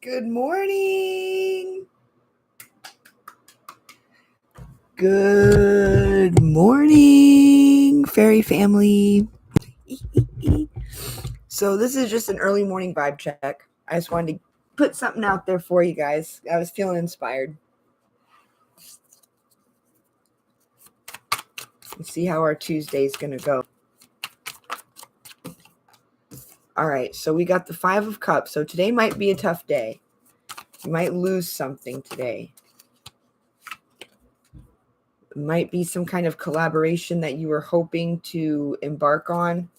Good morning. Good morning, fairy family. So, this is just an early morning vibe check. I just wanted to put something out there for you guys. I was feeling inspired. Let's see how our Tuesday's going to go. All right, so we got the Five of Cups. So, today might be a tough day. You might lose something today. It might be some kind of collaboration that you were hoping to embark on.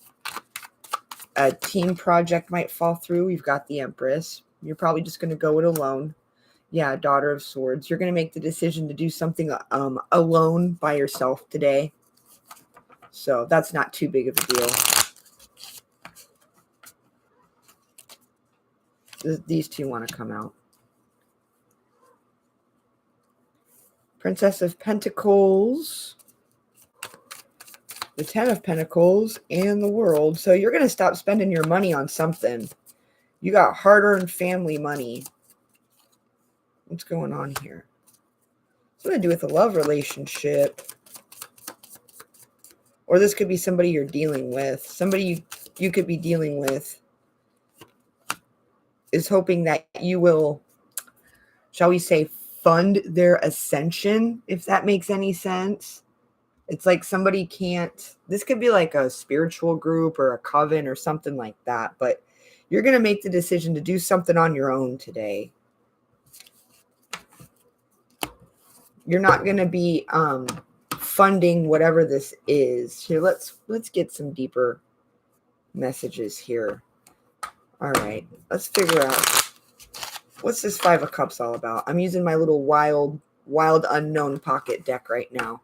A team project might fall through. You've got the Empress. You're probably just going to go it alone. Yeah, Daughter of Swords. You're going to make the decision to do something alone by yourself today. So that's not too big of a deal. These two want to come out. Princess of Pentacles, the Ten of Pentacles, and the World. So you're going to stop spending your money on something. You got hard-earned family money. What's going on here? Something to do with a love relationship. Or this could be somebody you're dealing with. Somebody you could be dealing with is hoping that you will, shall we say, fund their ascension, if that makes any sense. It's like somebody can't, this could be like a spiritual group or a coven or something like that, but you're going to make the decision to do something on your own today. You're not going to be funding whatever this is. Here, let's get some deeper messages here. All right, let's figure out what's this Five of Cups all about. I'm using my little wild unknown pocket deck right now.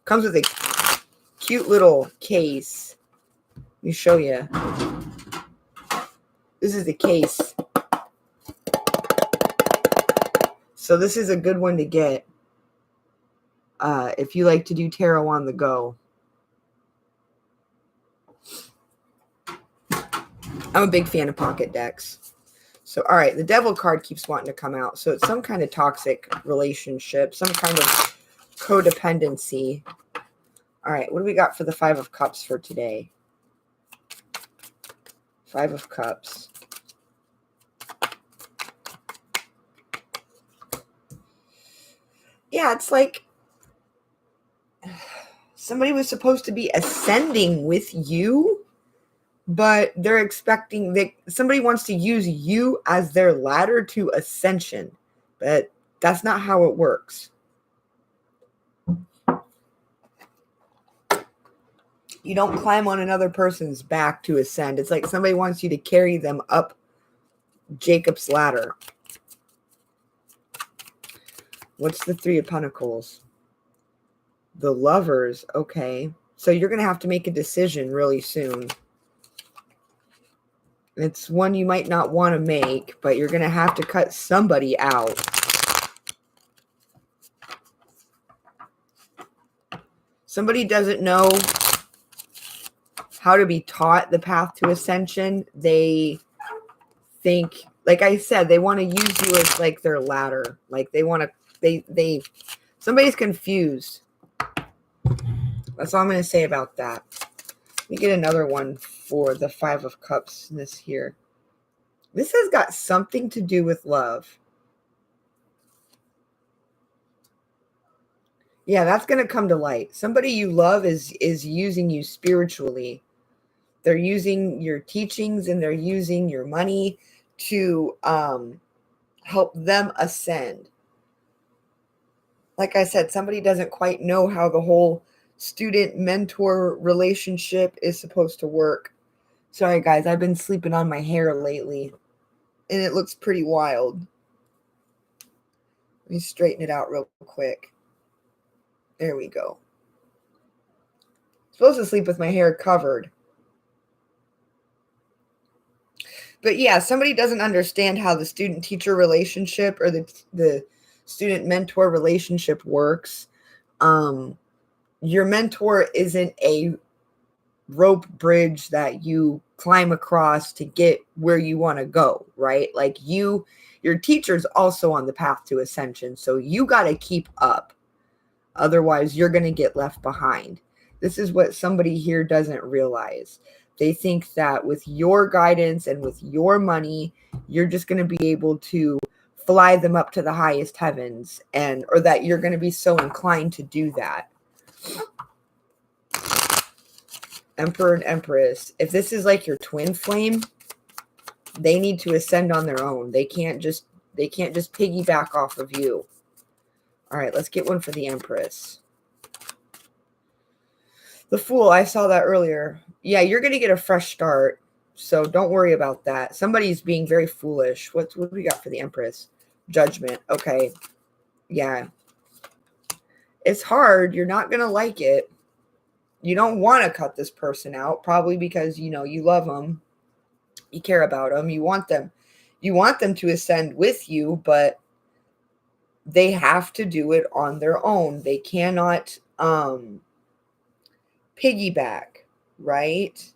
Comes with a cute little case. Let me show you. This is the case. So this is a good one to get if you like to do tarot on the go. I'm a big fan of pocket decks. So, all right, the Devil card keeps wanting to come out. So it's some kind of toxic relationship, some kind of codependency. All right, what do we got for the Five of Cups for today? Five of Cups. Yeah, it's like somebody was supposed to be ascending with you, but they're expecting that somebody wants to use you as their ladder to ascension. But that's not how it works. You don't climb on another person's back to ascend. It's like somebody wants you to carry them up Jacob's ladder. What's the Three of Pentacles? The Lovers. Okay. So you're going to have to make a decision really soon. It's one you might not want to make, but you're going to have to cut somebody out. Somebody doesn't know how to be taught the path to ascension. They think, like I said, they want to use you as like their ladder. Like they want to, somebody's confused. That's all I'm going to say about that. Let me get another one for the Five of Cups. This here. This has got something to do with love. Yeah, that's going to come to light. Somebody you love is using you spiritually. They're using your teachings and they're using your money to help them ascend. Like I said, somebody doesn't quite know how the whole student-mentor relationship is supposed to work. Sorry, guys, I've been sleeping on my hair lately, and it looks pretty wild. Let me straighten it out real quick. There we go. I'm supposed to sleep with my hair covered. But yeah, somebody doesn't understand how the student-teacher relationship or the student-mentor relationship works. Your mentor isn't a rope bridge that you climb across to get where you want to go, right? Like your teacher's also on the path to ascension. So you got to keep up. Otherwise, you're going to get left behind. This is what somebody here doesn't realize. They think that with your guidance and with your money, you're just going to be able to fly them up to the highest heavens, or that you're going to be so inclined to do that. Emperor and Empress. If this is like your twin flame, they need to ascend on their own. They can't just piggyback off of you. All right, let's get one for the Empress. The Fool, I saw that earlier. Yeah, you're going to get a fresh start, so don't worry about that. Somebody's being very foolish. What do we got for the Empress? Judgment. Okay. Yeah. It's hard. You're not going to like it. You don't want to cut this person out, probably because, you love them. You care about them. You want them to ascend with you, but they have to do it on their own. They cannot piggyback, right?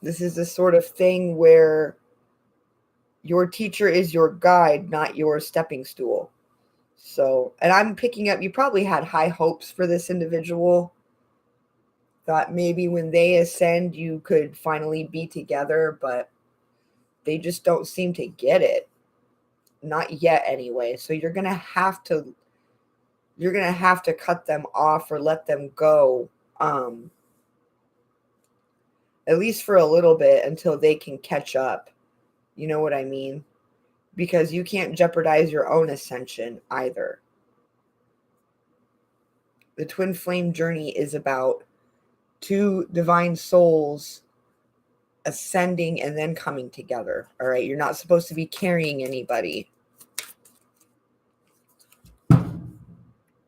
This is the sort of thing where your teacher is your guide, not your stepping stool. So, and I'm picking up, you probably had high hopes for this individual. Thought maybe when they ascend, you could finally be together, but they just don't seem to get it. Not yet anyway. So you're going to have to cut them off or let them go. At least for a little bit until they can catch up. You know what I mean? Because you can't jeopardize your own ascension either. The twin flame journey is about two divine souls ascending and then coming together. All right. You're not supposed to be carrying anybody.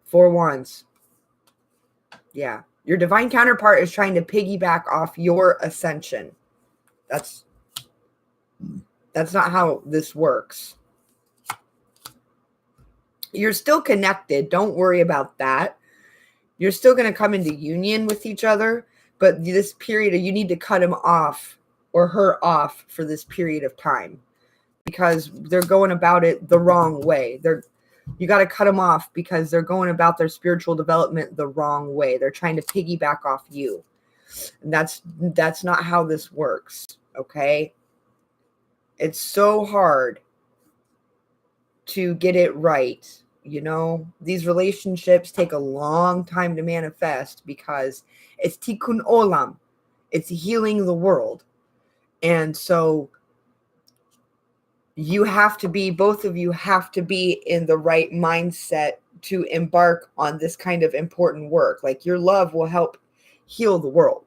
4 wands. Yeah. Your divine counterpart is trying to piggyback off your ascension. That's not how this works. You're still connected. Don't worry about that. You're still going to come into union with each other, but this period, you need to cut him off or her off for this period of time because they're going about it the wrong way. You got to cut them off because they're going about their spiritual development the wrong way. They're trying to piggyback off you. And that's not how this works, okay? It's so hard to get it right. These relationships take a long time to manifest because it's tikkun olam. It's healing the world. And so both of you have to be in the right mindset to embark on this kind of important work. Like your love will help heal the world.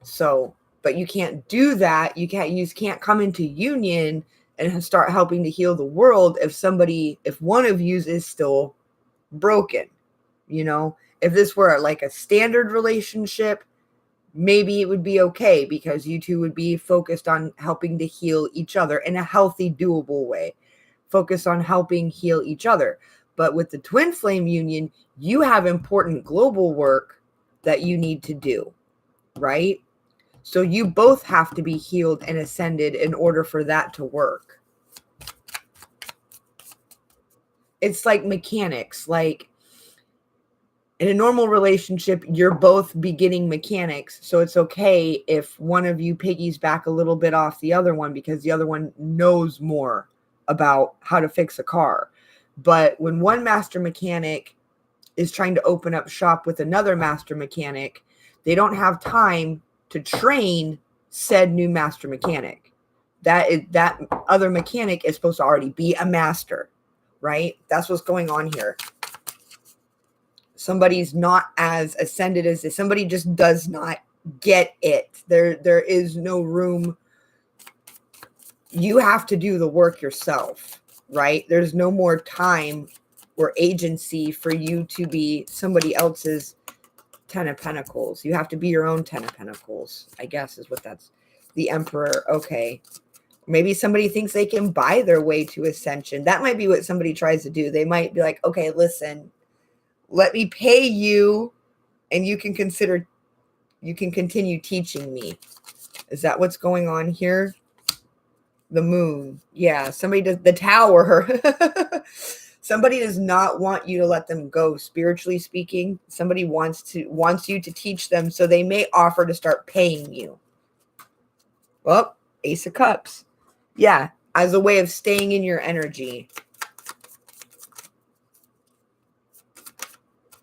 So, but you can't do that. You can't come into union and start helping to heal the world if one of you is still broken. If this were like a standard relationship, maybe it would be okay because you two would be focused on helping to heal each other in a healthy, doable way. Focus on helping heal each other. But with the twin flame union, you have important global work that you need to do, right? So you both have to be healed and ascended in order for that to work. It's like mechanics. Like in a normal relationship, you're both beginning mechanics. So it's okay if one of you piggies back a little bit off the other one because the other one knows more about how to fix a car. But when one master mechanic is trying to open up shop with another master mechanic, they don't have time to train said new master mechanic. That other mechanic is supposed to already be a master, right? That's what's going on here. Somebody's not as ascended as this. Somebody just does not get it. There is no room. You have to do the work yourself, right? There's no more time or agency for you to be somebody else's 10 of Pentacles. You have to be your own 10 of Pentacles, I guess is what that's. The Emperor. Okay. Maybe somebody thinks they can buy their way to ascension. That might be what somebody tries to do. They might be like, okay, listen, let me pay you and you can consider You can continue teaching me. Is that what's going on here? The moon. Yeah, somebody does. The tower. Somebody does not want you to let them go, spiritually speaking. Somebody wants you to teach them, so they may offer to start paying you. Well, Ace of Cups. Yeah, as a way of staying in your energy.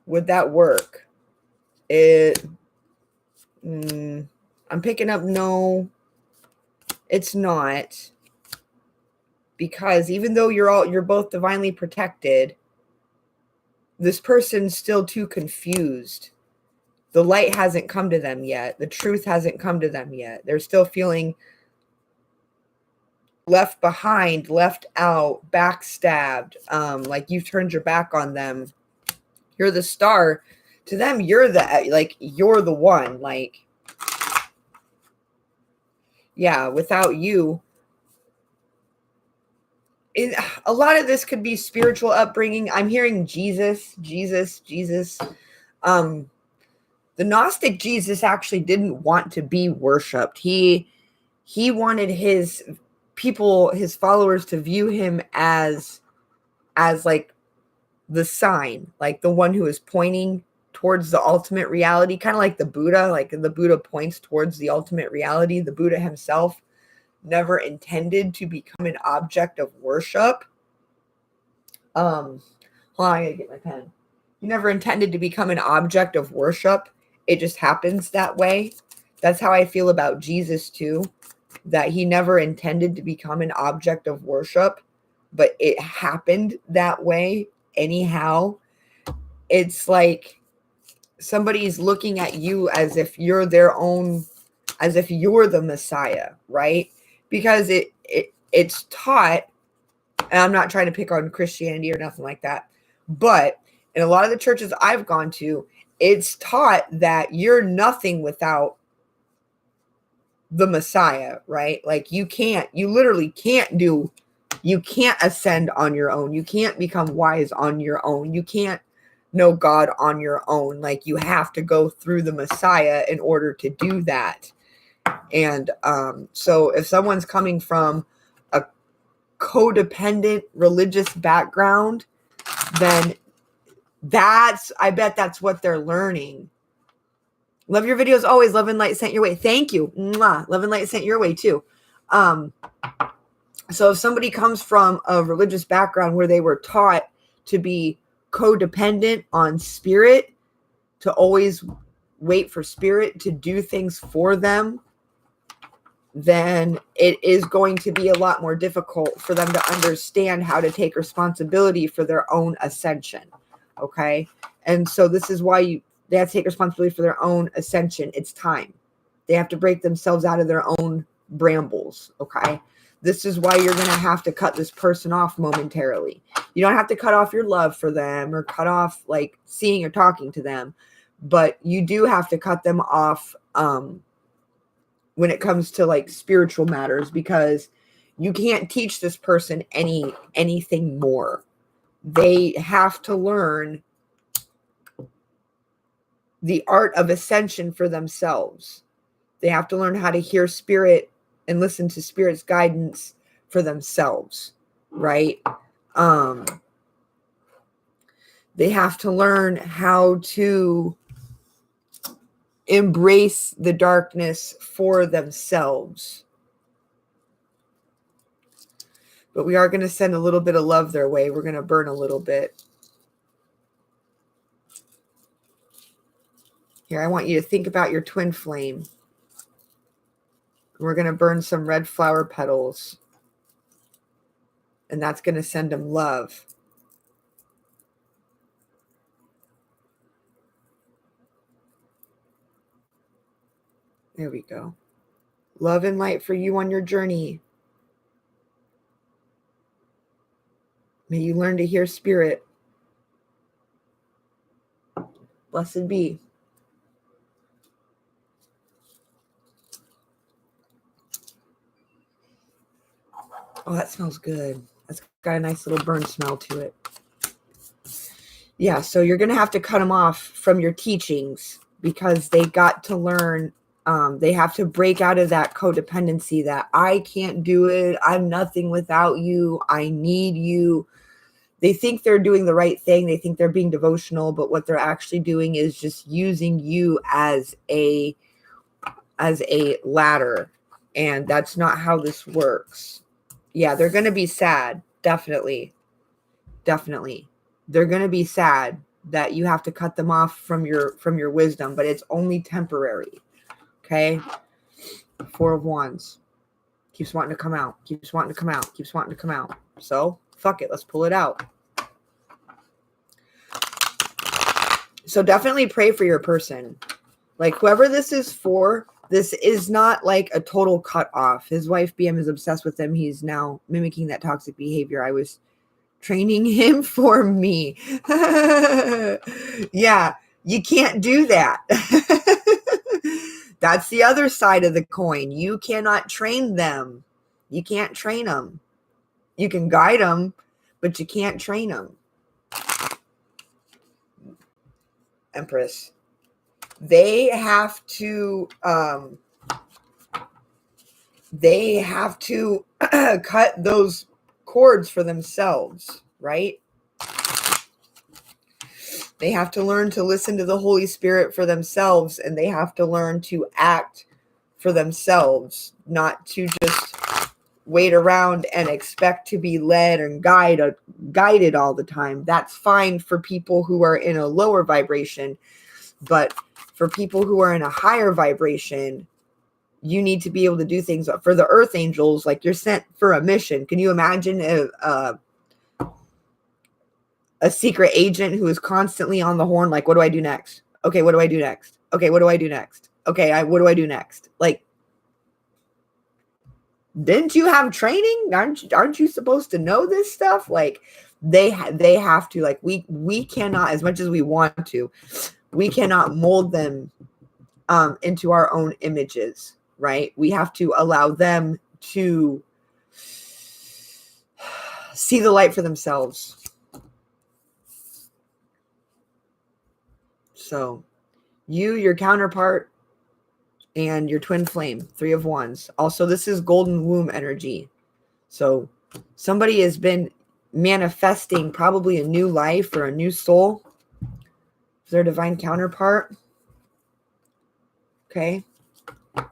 Would that work? I'm picking up no, it's not. Because even though you're both divinely protected, this person's still too confused. The light hasn't come to them yet. The truth hasn't come to them yet. They're still feeling left behind, left out, backstabbed, like you've turned your back on them. You're the star. To them, you're the one. Like, yeah, without you. A lot of this could be spiritual upbringing. I'm hearing Jesus. The Gnostic Jesus actually didn't want to be worshipped. He wanted his people, his followers, to view him as like the sign, like the one who is pointing towards the ultimate reality, kind of like the Buddha. Like the Buddha points towards the ultimate reality. The Buddha himself never intended to become an object of worship. Hold on, I gotta get my pen. He never intended to become an object of worship. It just happens that way. That's how I feel about Jesus too, that he never intended to become an object of worship, but it happened that way anyhow. It's like somebody's looking at you as if you're their own, as if you're the Messiah, right? Because it's taught, and I'm not trying to pick on Christianity or nothing like that, but in a lot of the churches I've gone to, it's taught that you're nothing without the Messiah, right? Like you literally can't ascend on your own. You can't become wise on your own. You can't know God on your own. Like you have to go through the Messiah in order to do that. And so if someone's coming from a codependent religious background, then I bet that's what they're learning. Love your videos always. Love and light sent your way. Thank you. Mwah. Love and light sent your way too. So if somebody comes from a religious background where they were taught to be codependent on spirit, to always wait for spirit to do things for them, then it is going to be a lot more difficult for them to understand how to take responsibility for their own ascension. Okay. And so this is why they have to take responsibility for their own ascension. It's time. They have to break themselves out of their own brambles. Okay. This is why you're going to have to cut this person off momentarily. You don't have to cut off your love for them or cut off like seeing or talking to them, but you do have to cut them off when it comes to like spiritual matters, because you can't teach this person anything more. They have to learn the art of ascension for themselves. They have to learn how to hear spirit and listen to spirit's guidance for themselves, right? They have to learn how to embrace the darkness for themselves. But we are going to send a little bit of love their way. We're going to burn a little bit. Here, I want you to think about your twin flame. We're going to burn some red flower petals. And that's going to send them love. There we go. Love and light for you on your journey. May you learn to hear spirit. Blessed be. Oh, that smells good. That's got a nice little burn smell to it. Yeah, so you're going to have to cut them off from your teachings because they got to learn. They have to break out of that codependency that I can't do it. I'm nothing without you. I need you. They think they're doing the right thing. They think they're being devotional, but what they're actually doing is just using you as a ladder. And that's not how this works. Yeah, they're going to be sad. Definitely. Definitely. They're going to be sad that you have to cut them off from your wisdom, but it's only temporary. Okay? 4 of Wands. Keeps wanting to come out. Keeps wanting to come out. Keeps wanting to come out. So, fuck it. Let's pull it out. So definitely pray for your person. Like, whoever this is for, this is not like a total cut off. His wife, BM, is obsessed with him. He's now mimicking that toxic behavior. I was training him for me. Yeah, you can't do that. That's the other side of the coin. You cannot train them. You can't train them. You can guide them, but you can't train them. Empress. They have to cut those cords for themselves, right? They have to learn to listen to the Holy Spirit for themselves, and they have to learn to act for themselves, not to just wait around and expect to be led and guided all the time. That's fine for people who are in a lower vibration, but for people who are in a higher vibration, you need to be able to do things. For the earth angels, like, you're sent for a mission. Can you imagine a secret agent who is constantly on the horn, like, what do I do next? Okay, what do I do next? Okay, what do I do next? Okay, what do I do next? Like, didn't you have training? Aren't you supposed to know this stuff? Like, they have to, like, we cannot, as much as we want to, we cannot mold them into our own images, right? We have to allow them to see the light for themselves. So, your counterpart, and your twin flame, 3 of Wands. Also, this is golden womb energy. So, somebody has been manifesting probably a new life or a new soul. Their divine counterpart. Okay.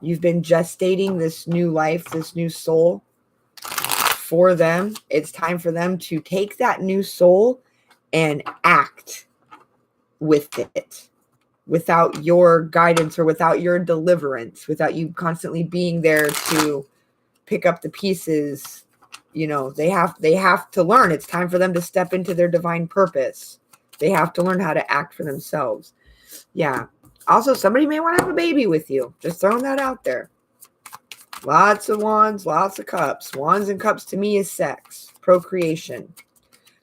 You've been gestating this new life, this new soul for them. It's time for them to take that new soul and act with it, without your guidance or without your deliverance, without you constantly being there to pick up the pieces. You know, they have to learn. It's time for them to step into their divine purpose. They have to learn how to act for themselves. Yeah. Also, somebody may want to have a baby with you. Just throwing that out there. Lots of Wands, lots of Cups. Wands and Cups to me is sex, procreation.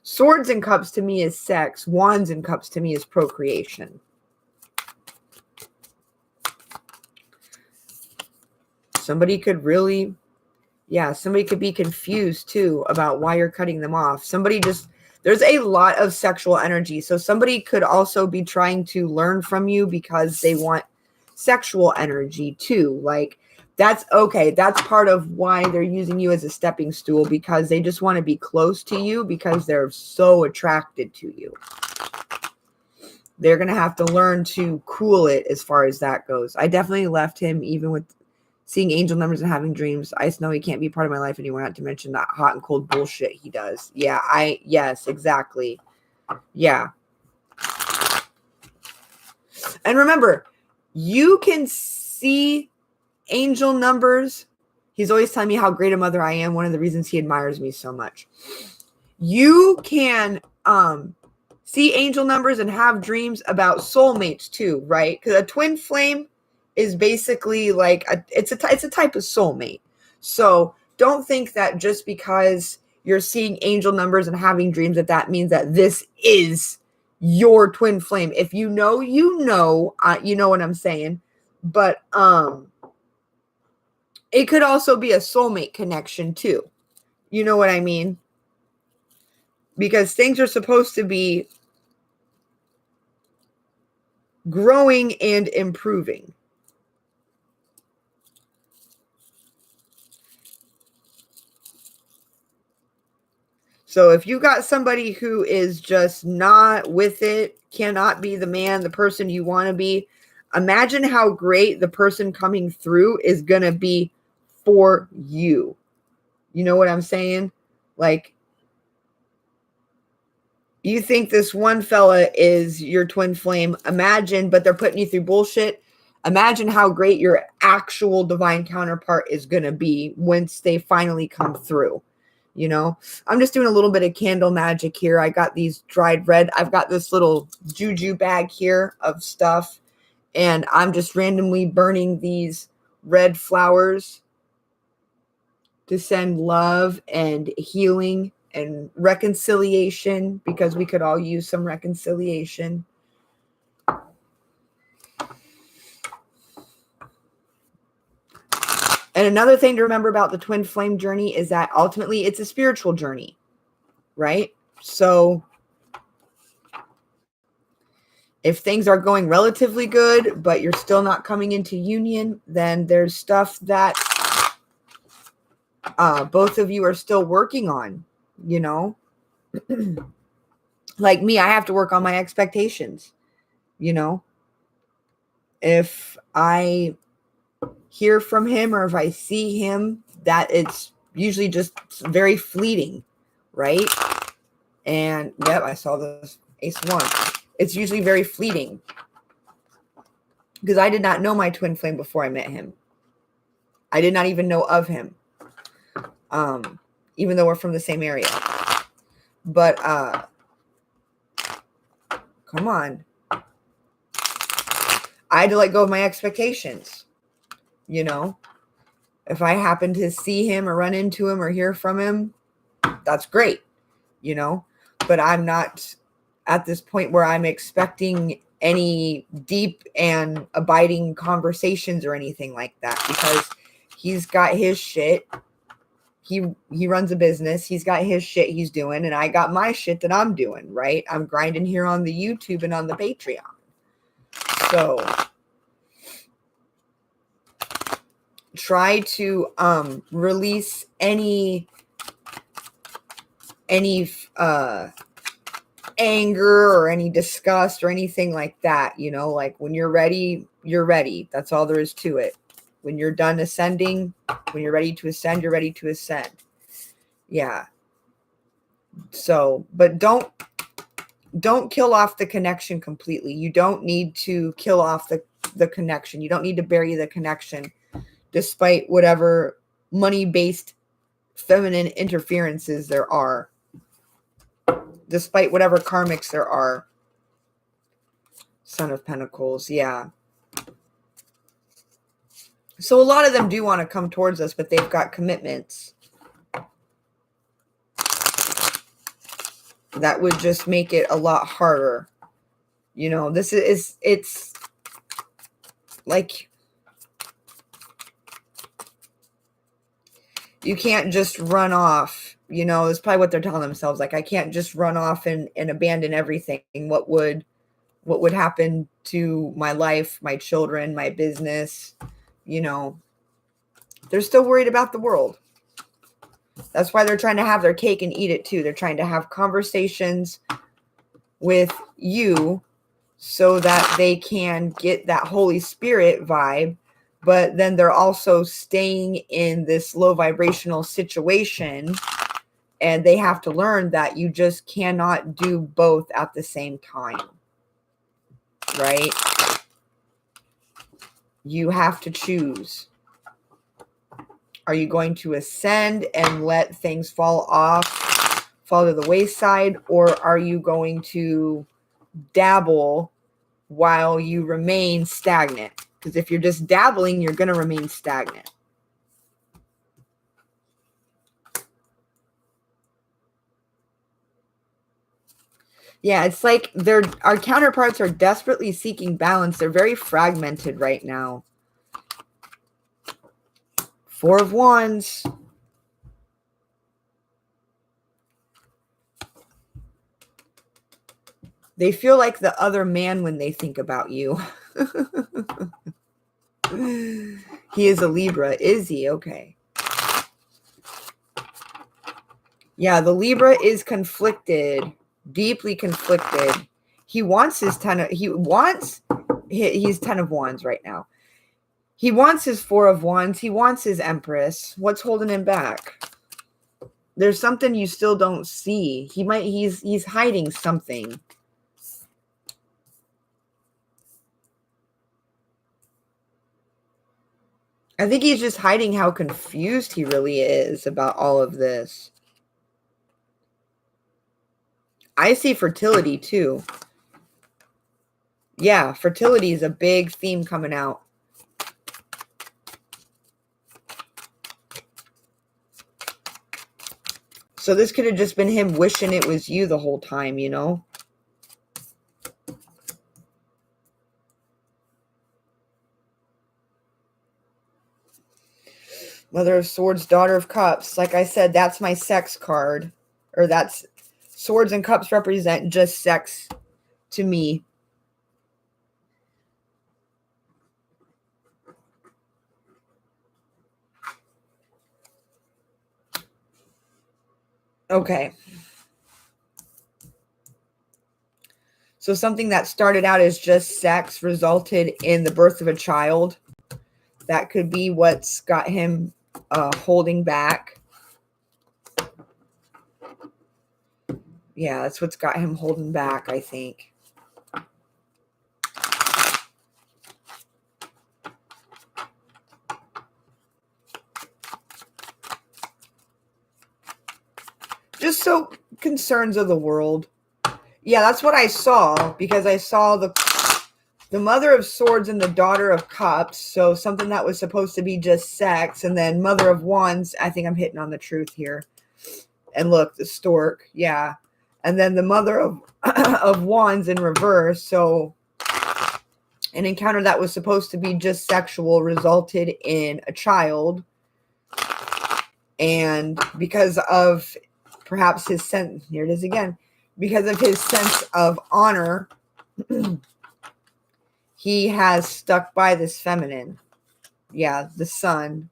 Swords and Cups to me is sex. Wands and Cups to me is procreation. Somebody could be confused too about why you're cutting them off. There's a lot of sexual energy. So somebody could also be trying to learn from you because they want sexual energy too. Like, that's okay. That's part of why they're using you as a stepping stool, because they just want to be close to you because they're so attracted to you. They're going to have to learn to cool it as far as that goes. I definitely left him, even with seeing angel numbers and having dreams. I just know he can't be part of my life anymore, not to mention that hot and cold bullshit he does. Yeah, yes, exactly. Yeah. And remember, you can see angel numbers. He's always telling me how great a mother I am. One of the reasons he admires me so much. You can see angel numbers and have dreams about soulmates too, right? Because a twin flame is basically like it's a type of soulmate. So don't think that just because you're seeing angel numbers and having dreams that means that this is your twin flame. If you know what I'm saying. But it could also be a soulmate connection too. You know what I mean? Because things are supposed to be growing and improving. So if you got somebody who is just not with it, cannot be the man, the person you want to be, imagine how great the person coming through is going to be for you. You know what I'm saying? Like, you think this one fella is your twin flame. Imagine, but they're putting you through bullshit. Imagine how great your actual divine counterpart is going to be once they finally come through. You know, I'm just doing a little bit of candle magic here. I got these dried red. I've got this little juju bag here of stuff, and I'm just randomly burning these red flowers to send love and healing and reconciliation, because we could all use some reconciliation. And another thing to remember about the twin flame journey is that ultimately it's a spiritual journey, right? So if things are going relatively good, but you're still not coming into union, then there's stuff that both of you are still working on, you know? Like me, I have to work on my expectations, you know? If I hear from him or if I see him, that it's usually just very fleeting, right? And yep, I saw this Ace of Wands. It's usually very fleeting because I did not know my twin flame before I met him. I did not even know of him, even though we're from the same area. But come on, I had to let go of my expectations. You know, if I happen to see him or run into him or hear from him, that's great, you know, but I'm not at this point where I'm expecting any deep and abiding conversations or anything like that, because he's got his shit. He runs a business. He's got his shit he's doing, and I got my shit that I'm doing, right? I'm grinding here on the YouTube and on the Patreon. So try to release any anger or any disgust or anything like that. You know, like when you're ready, you're ready. That's all there is to it. When you're done ascending, when you're ready to ascend, you're ready to ascend. Yeah. So, but don't kill off the connection completely. You don't need to kill off the connection. You don't need to bury the connection, despite whatever money-based feminine interferences there are, despite whatever karmics there are. Son of Pentacles, yeah. So a lot of them do want to come towards us, but they've got commitments. That would just make it a lot harder. You know, it's like, you can't just run off. You know, it's probably what they're telling themselves. Like, I can't just run off and abandon everything. What would happen to my life, my children, my business? You know, they're still worried about the world. That's why they're trying to have their cake and eat it too. They're trying to have conversations with you so that they can get that Holy Spirit vibe, but then they're also staying in this low vibrational situation, and they have to learn that you just cannot do both at the same time, right? You have to choose. Are you going to ascend and let things fall to the wayside, or are you going to dabble while you remain stagnant? Because if you're just dabbling, you're going to remain stagnant. Yeah, it's like our counterparts are desperately seeking balance. They're very fragmented right now. Four of Wands. They feel like the other man when they think about you. He is a Libra. Is he? Okay. Yeah, the Libra is conflicted, deeply conflicted. He wants his he's 10 of Wands right now. He wants his 4 of Wands. He wants his Empress. What's holding him back? There's something you still don't see. He's hiding something. I think he's just hiding how confused he really is about all of this. I see fertility too. Yeah, fertility is a big theme coming out. So this could have just been him wishing it was you the whole time, you know? Mother of Swords, Daughter of Cups. Like I said, that's my sex card. Or that's Swords and Cups represent just sex to me. Okay. So something that started out as just sex resulted in the birth of a child. That could be what's got him holding back. Yeah, that's what's got him holding back, I think. Just so concerns of the world. Yeah, that's what I saw, because I saw the Mother of Swords and the Daughter of Cups. So something that was supposed to be just sex. And then Mother of Wands. I think I'm hitting on the truth here. And look, the stork. Yeah. And then the Mother of, of Wands in reverse. So an encounter that was supposed to be just sexual resulted in a child. And because of perhaps his sense, here it is again, because of his sense of honor, he has stuck by this feminine. Yeah, the Sun.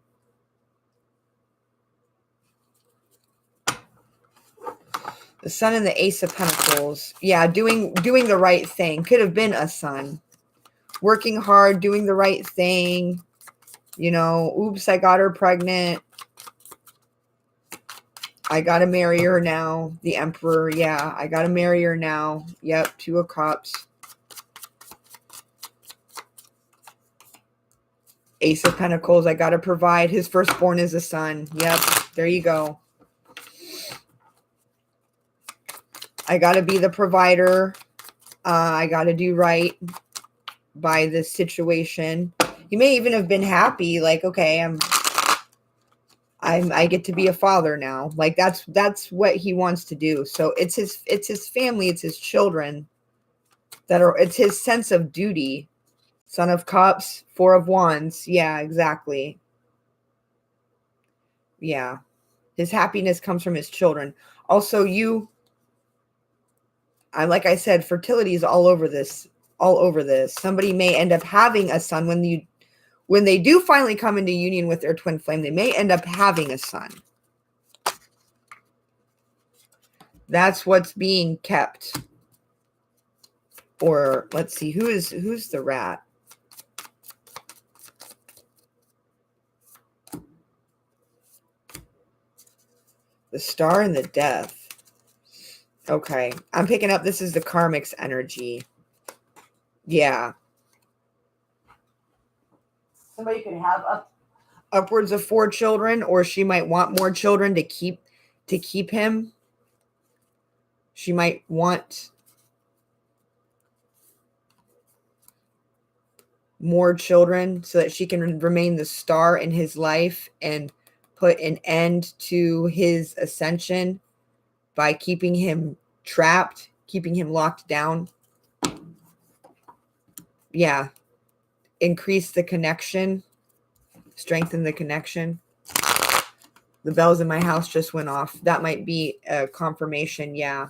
The Sun and the Ace of Pentacles. Yeah, doing the right thing. Could have been a son. Working hard, doing the right thing. You know, oops, I got her pregnant. I got to marry her now. The Emperor, yeah, I got to marry her now. Yep, 2 of Cups. Ace of Pentacles, I got to provide. His firstborn is a son. Yep, there you go. I got to be the provider. I got to do right by this situation. He may even have been happy, like, okay, I get to be a father now. Like that's what he wants to do. So it's his family, it's his children it's his sense of duty. Son of Cups, 4 of Wands. Yeah, exactly. Yeah. His happiness comes from his children. Also, like I said, fertility is all over this. Somebody may end up having a son when they do finally come into union with their twin flame. They may end up having a son. That's what's being kept. Or let's see, who's the rat? The Star and the Death. Okay, I'm picking up this is the karmic's energy. Yeah. Somebody could have upwards of 4 children, or she might want more children to keep him. She might want more children so that she can remain the star in his life and put an end to his ascension by keeping him trapped, keeping him locked down. Yeah. Increase the connection, strengthen the connection. The bells in my house just went off. That might be a confirmation. Yeah.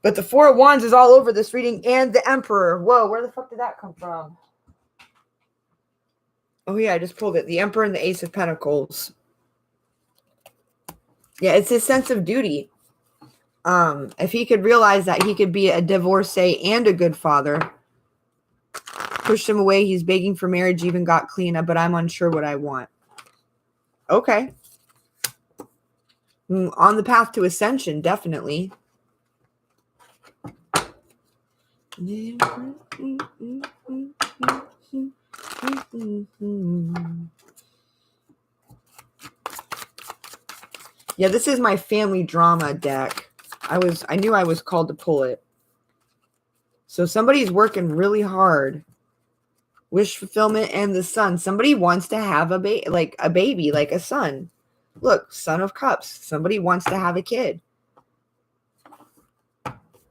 But the Four of Wands is all over this reading, and the Emperor. Whoa, where the fuck did that come from? Oh, yeah, I just pulled it. The Emperor and the Ace of Pentacles. Yeah, it's his sense of duty. If he could realize that he could be a divorcee and a good father, pushed him away. He's begging for marriage, even got clean up, but I'm unsure what I want. Okay. On the path to ascension, definitely. Yeah, this is my family drama deck. I knew I was called to pull it. So somebody's working really hard. Wish fulfillment and the Sun. Somebody wants to have a baby, like a son. Look, Son of Cups. Somebody wants to have a kid.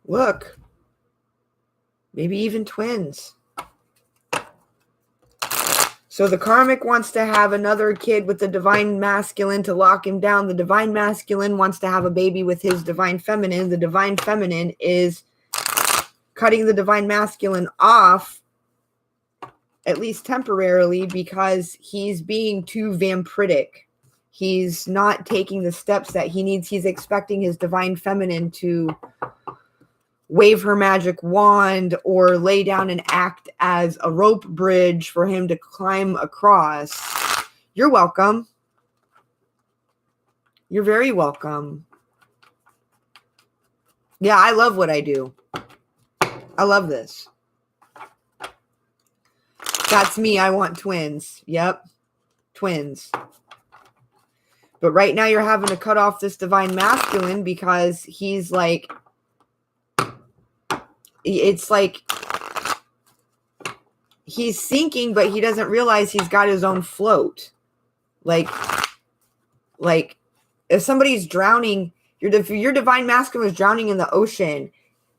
Look. Maybe even twins. So the karmic wants to have another kid with the divine masculine to lock him down. The divine masculine wants to have a baby with his divine feminine. The divine feminine is cutting the divine masculine off, at least temporarily, because he's being too vampiric. He's not taking the steps that he needs. He's expecting his divine feminine to wave her magic wand or lay down and act as a rope bridge for him to climb across. You're welcome. You're very welcome. Yeah, I love what I do. I love this. That's me. I want twins. Yep. Twins. But right now you're having to cut off this divine masculine because he's like, it's like he's sinking, but he doesn't realize he's got his own float. Like if somebody's drowning, your divine masculine was drowning in the ocean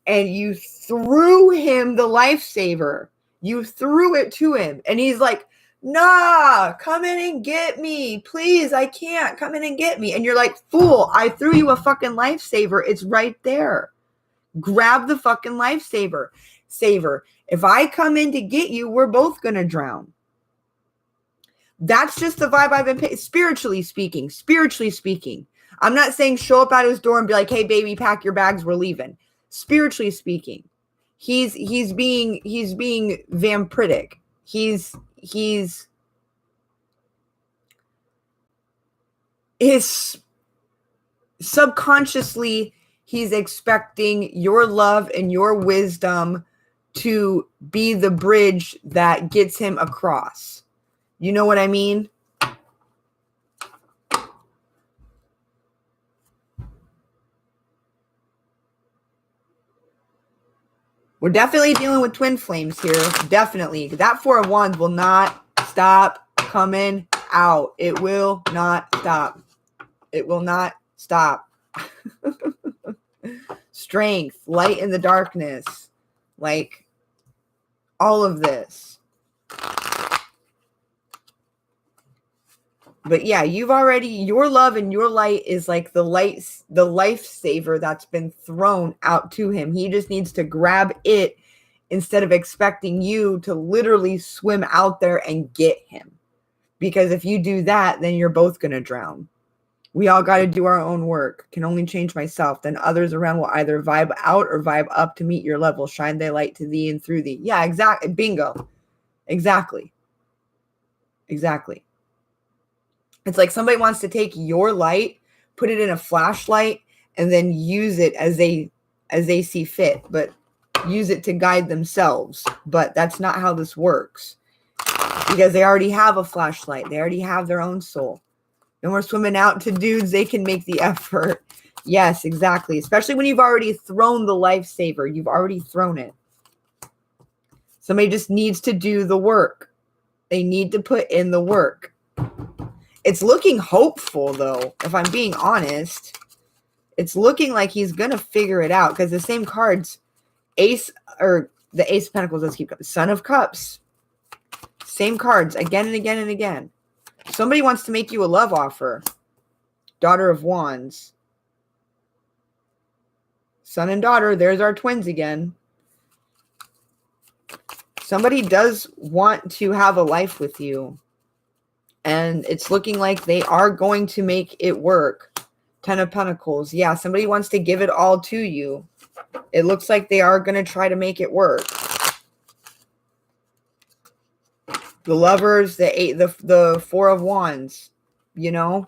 and you threw him the lifesaver. You threw it to him and he's like, nah, come in and get me. Please, I can't. Come in and get me. And you're like, fool, I threw you a fucking lifesaver. It's right there. Grab the fucking lifesaver. If I come in to get you, we're both going to drown. That's just the vibe I've been spiritually speaking. I'm not saying show up at his door and be like, hey, baby, pack your bags. We're leaving. Spiritually speaking, he's being vampiric. He's subconsciously, he's expecting your love and your wisdom to be the bridge that gets him across. You know what I mean? We're definitely dealing with twin flames here. Definitely. That Four of Wands will not stop coming out. It will not stop. It will not stop. Strength, light in the darkness, like all of this. But yeah, your love and your light is like the lifesaver that's been thrown out to him. He just needs to grab it instead of expecting you to literally swim out there and get him. Because if you do that, then you're both going to drown. We all got to do our own work. Can only change myself. Then others around will either vibe out or vibe up to meet your level. Shine thy light to thee and through thee. Yeah, exactly. Bingo. Exactly. It's like somebody wants to take your light, put it in a flashlight, and then use it as they see fit, but use it to guide themselves. But that's not how this works. Because they already have a flashlight. They already have their own soul. No more swimming out to dudes. They can make the effort. Yes, exactly. Especially when you've already thrown the lifesaver. You've already thrown it. Somebody just needs to do the work. They need to put in the work. It's looking hopeful, though, if I'm being honest. It's looking like he's going to figure it out because the same cards, the Ace of Pentacles, let's keep coming. Son of Cups. Same cards again and again and again. Somebody wants to make you a love offer. Daughter of Wands. Son and daughter, there's our twins again. Somebody does want to have a life with you. And it's looking like they are going to make it work. 10 of Pentacles. Yeah, somebody wants to give it all to you. It looks like they are going to try to make it work. The Lovers, the Four of Wands, you know.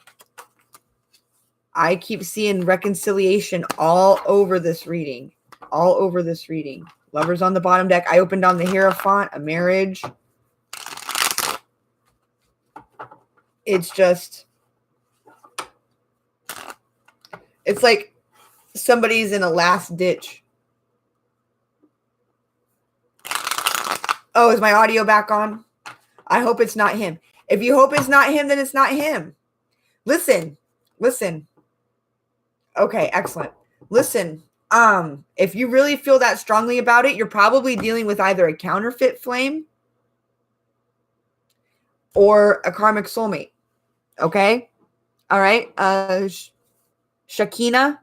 I keep seeing reconciliation all over this reading. All over this reading. Lovers on the bottom deck. I opened on the Hierophant, a marriage. It's just, it's like somebody's in a last ditch. Oh, is my audio back on? I hope it's not him. If you hope it's not him, then it's not him. Listen. Okay, excellent. Listen, if you really feel that strongly about it, you're probably dealing with either a counterfeit flame or a karmic soulmate. Okay? All right. Shekinah.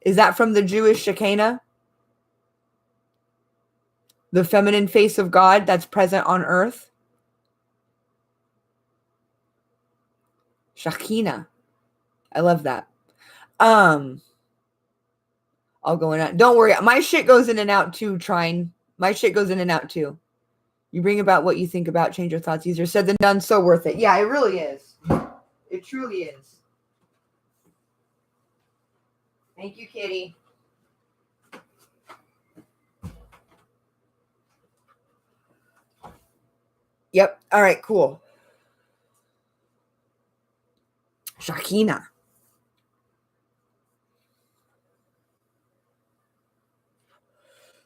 Is that from the Jewish Shekinah? The feminine face of God that's present on earth? Shekinah. I love that. I'll go in and out. Don't worry. My shit goes in and out too, Trine. My shit goes in and out too. You bring about what you think about, change your thoughts. Easier said than done. So worth it. Yeah, it really is. It truly is. Thank you, Kitty. Yep. All right, cool. Shekinah.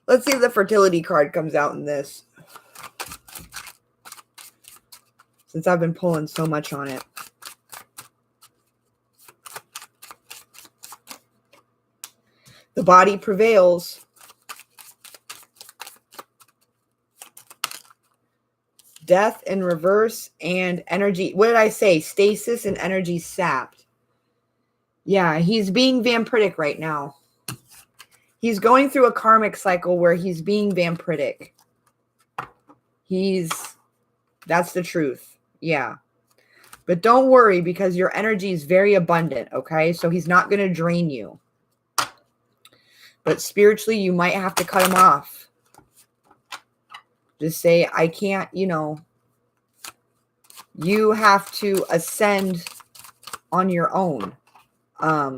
Let's see if the fertility card comes out in this. Since I've been pulling so much on it. The body prevails. Death in reverse and energy. What did I say? Stasis and energy sapped. Yeah, he's being vampiric right now. He's going through a karmic cycle where he's being vampiric. That's the truth. Yeah. But don't worry because your energy is very abundant, okay? So he's not going to drain you. But spiritually, you might have to cut him off. Just say, I can't, you have to ascend on your own. I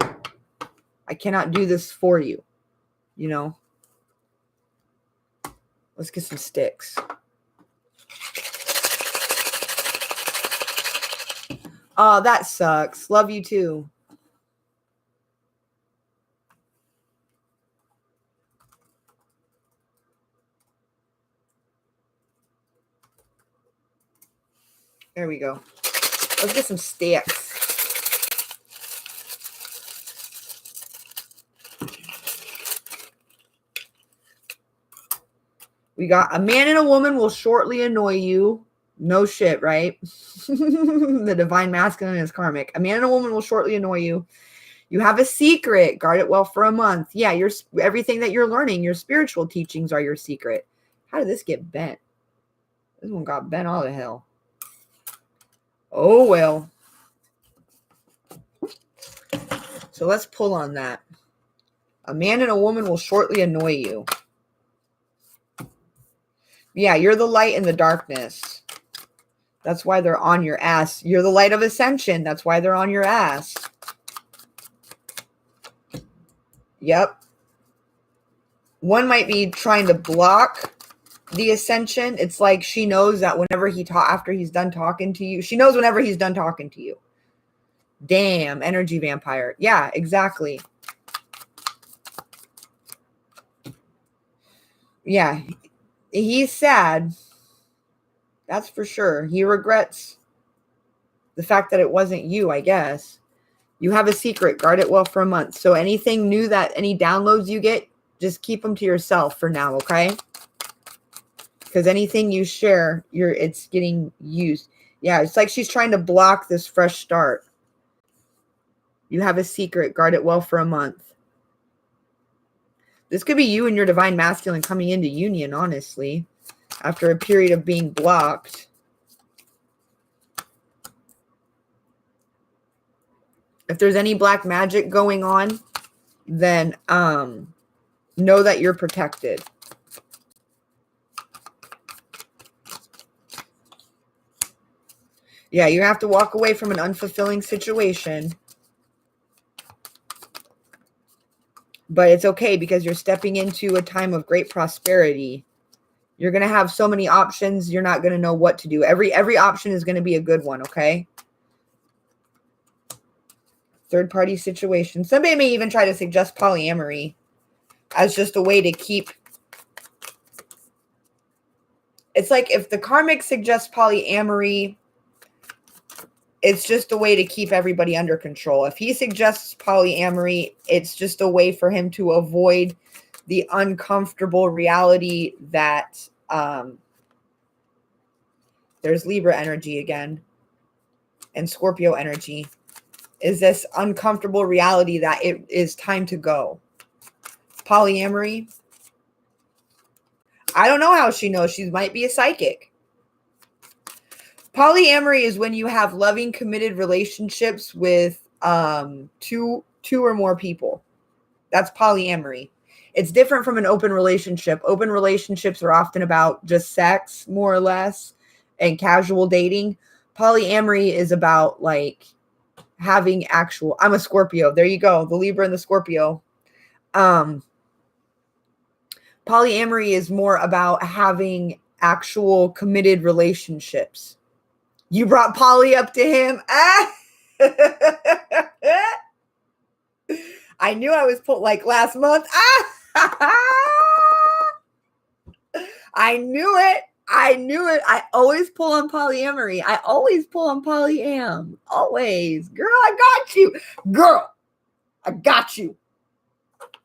cannot do this for you, Let's get some sticks. Oh, that sucks. Love you too. There we go. Let's get some sticks. We got a man and a woman will shortly annoy you. No shit, right? The divine masculine is karmic. A man and a woman will shortly annoy you. You have a secret. Guard it well for a month. Yeah, everything that you're learning, your spiritual teachings are your secret. How did this get bent? This one got bent all to hell. Oh, well. So let's pull on that. A man and a woman will shortly annoy you. Yeah, you're the light in the darkness. That's why they're on your ass. You're the light of ascension. That's why they're on your ass. Yep. One might be trying to block the ascension. It's like she knows that whenever after he's done talking to you, she knows whenever he's done talking to you. Damn, energy vampire. Yeah, exactly. Yeah, he's sad. That's for sure. He regrets the fact that it wasn't you, I guess. You have a secret. Guard it well for a month. So anything new any downloads you get, just keep them to yourself for now, okay? Because anything you share, it's getting used. Yeah, it's like she's trying to block this fresh start. You have a secret. Guard it well for a month. This could be you and your divine masculine coming into union, honestly, after a period of being blocked. If there's any black magic going on, then know that you're protected. Yeah, you have to walk away from an unfulfilling situation. But it's okay because you're stepping into a time of great prosperity. You're going to have so many options, you're not going to know what to do. Every option is going to be a good one, okay? Third-party situation. Somebody may even try to suggest polyamory as just a way to keep... It's like if the karmic suggests polyamory, it's just a way to keep everybody under control. If he suggests polyamory, it's just a way for him to avoid the uncomfortable reality that there's Libra energy again and Scorpio energy. Is this uncomfortable reality that it is time to go. Polyamory. I don't know how she knows. She might be a psychic. Polyamory is when you have loving, committed relationships with two or more people. That's polyamory. It's different from an open relationship. Open relationships are often about just sex, more or less, and casual dating. Polyamory is about like having actual... I'm a Scorpio. There you go. The Libra and the Scorpio. Polyamory is more about having actual committed relationships. You brought Polly up to him. I knew I was put like last month. I knew it. I always pull on polyamory. I always pull on polyam. Always. Girl, I got you. Girl, I got you.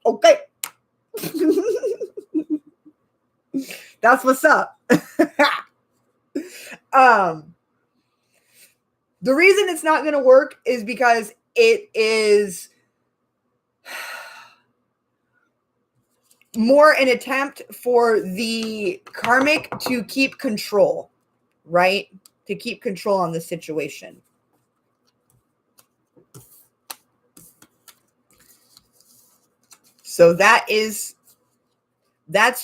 Okay. That's what's up. The reason it's not going to work is because it is more an attempt for the karmic to keep control, right? To keep control on the situation. So that's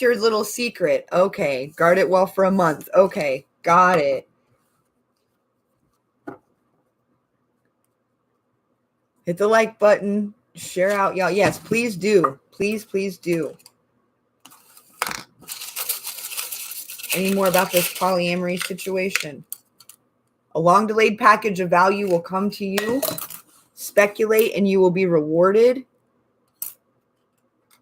your little secret. Okay. Guard it well for a month. Okay. Got it. Hit the like button. Share out, y'all. Yes, please do. Please, please do. Any more about this polyamory situation? A long delayed package of value will come to you. Speculate and you will be rewarded.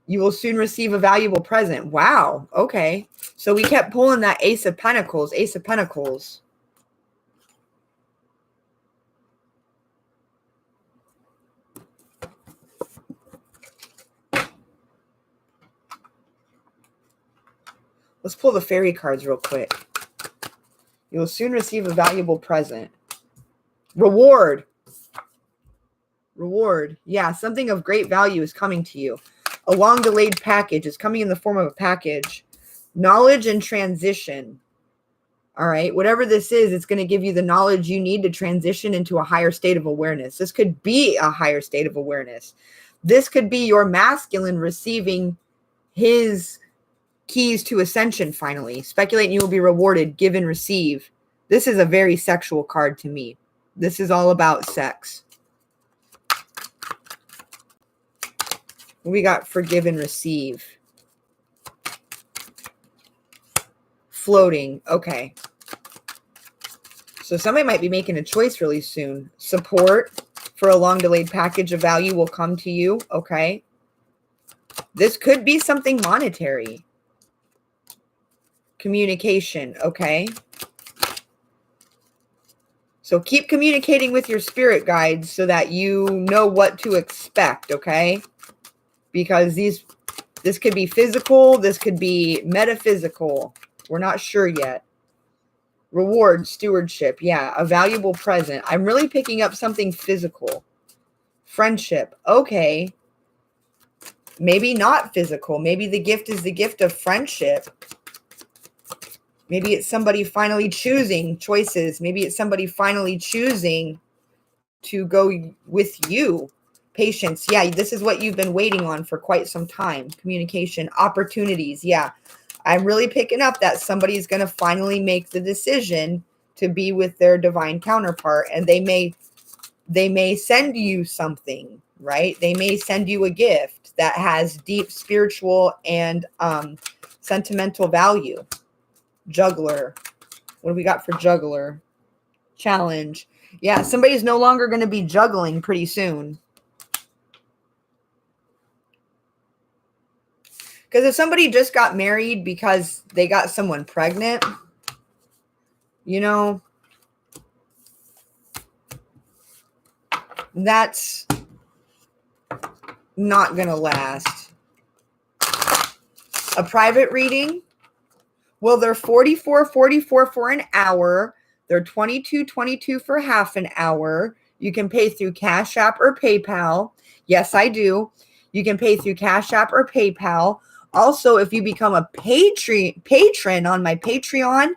You will soon receive a valuable present. Wow. Okay. So we kept pulling that Ace of Pentacles. Ace of Pentacles. Let's pull the fairy cards real quick. You will soon receive a valuable present. Reward. Reward. Yeah, something of great value is coming to you. A long delayed package is coming in the form of a package. Knowledge and transition. All right. Whatever this is, it's going to give you the knowledge you need to transition into a higher state of awareness. This could be a higher state of awareness. This could be your masculine receiving his keys to ascension finally. Speculate and you will be rewarded. Give and receive. This is a very sexual card to me. This is all about sex. We got forgive and receive. Floating. Okay. So somebody might be making a choice really soon. Support for a long delayed package of value will come to you. Okay. This could be something monetary. Communication. Okay. So keep communicating with your spirit guides so that you know what to expect. Okay. Because this could be physical. This could be metaphysical. We're not sure yet. Reward, stewardship. Yeah, a valuable present. I'm really picking up something physical. Friendship. Okay. Maybe not physical. Maybe the gift is the gift of friendship. Maybe it's somebody finally choosing choices. Maybe it's somebody finally choosing to go with you. Patience. Yeah, this is what you've been waiting on for quite some time. Communication. Opportunities. Yeah, I'm really picking up that somebody's going to finally make the decision to be with their divine counterpart, and they may send you something, right? They may send you a gift that has deep spiritual and sentimental value. Juggler. What do we got for juggler? Challenge. Yeah, somebody's no longer going to be juggling pretty soon. Because if somebody just got married because they got someone pregnant, you know, that's not going to last. A private reading, well, they're $44.44 for an hour. They're $22.22 for half an hour. You can pay through Cash App or PayPal. Yes, I do. You can pay through Cash App or PayPal. Also, if you become a patron on my Patreon,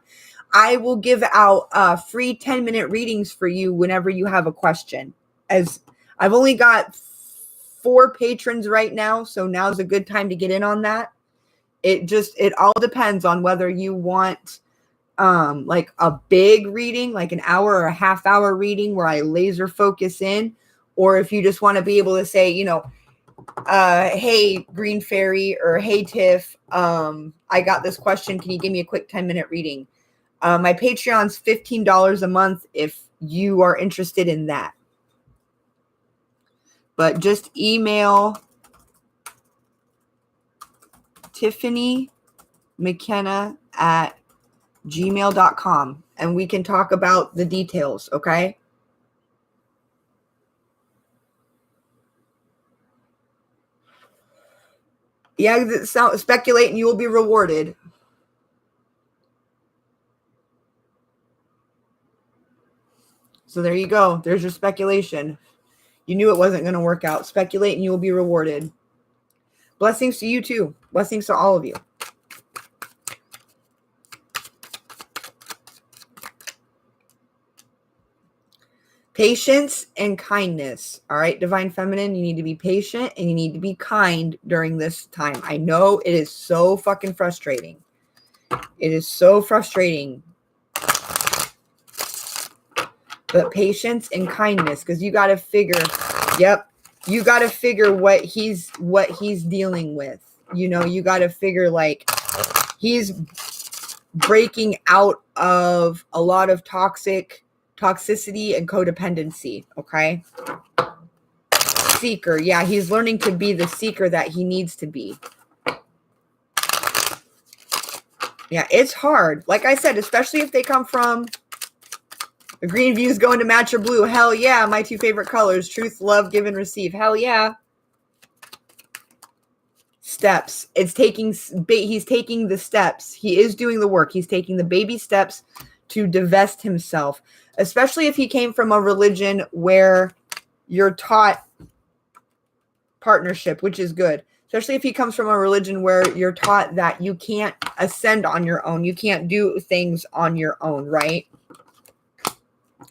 I will give out free 10-minute readings for you whenever you have a question. As I've only got 4 patrons right now, so now's a good time to get in on that. It all depends on whether you want like a big reading, like an hour or a half hour reading where I laser focus in, or if you just want to be able to say, you know, hey Green Fairy, or hey Tiff, I got this question, can you give me a quick 10-minute reading? My Patreon's $15 a month if you are interested in that. But just email Tiffany McKenna at gmail.com and we can talk about the details, okay? Yeah, speculate and you will be rewarded. So there you go. There's your speculation. You knew it wasn't going to work out. Speculate and you will be rewarded. Blessings to you too. Blessings to all of you. Patience and kindness. All right, Divine Feminine, you need to be patient and you need to be kind during this time. I know it is so fucking frustrating. It is so frustrating. But patience and kindness, because you got to figure, you got to figure what he's dealing with. You know, you got to figure like he's breaking out of a lot of toxicity and codependency, okay? Seeker. Yeah, he's learning to be the seeker that he needs to be. Yeah, it's hard. Like I said, especially if they come from the green views going to match your blue. Hell yeah, my 2 favorite colors. Truth, love, give, and receive. Hell yeah. Steps. He's taking the steps. He is doing the work. He's taking the baby steps to divest himself, especially if he came from a religion where you're taught partnership, which is good. Especially if he comes from a religion where you're taught that you can't ascend on your own. You can't do things on your own, right?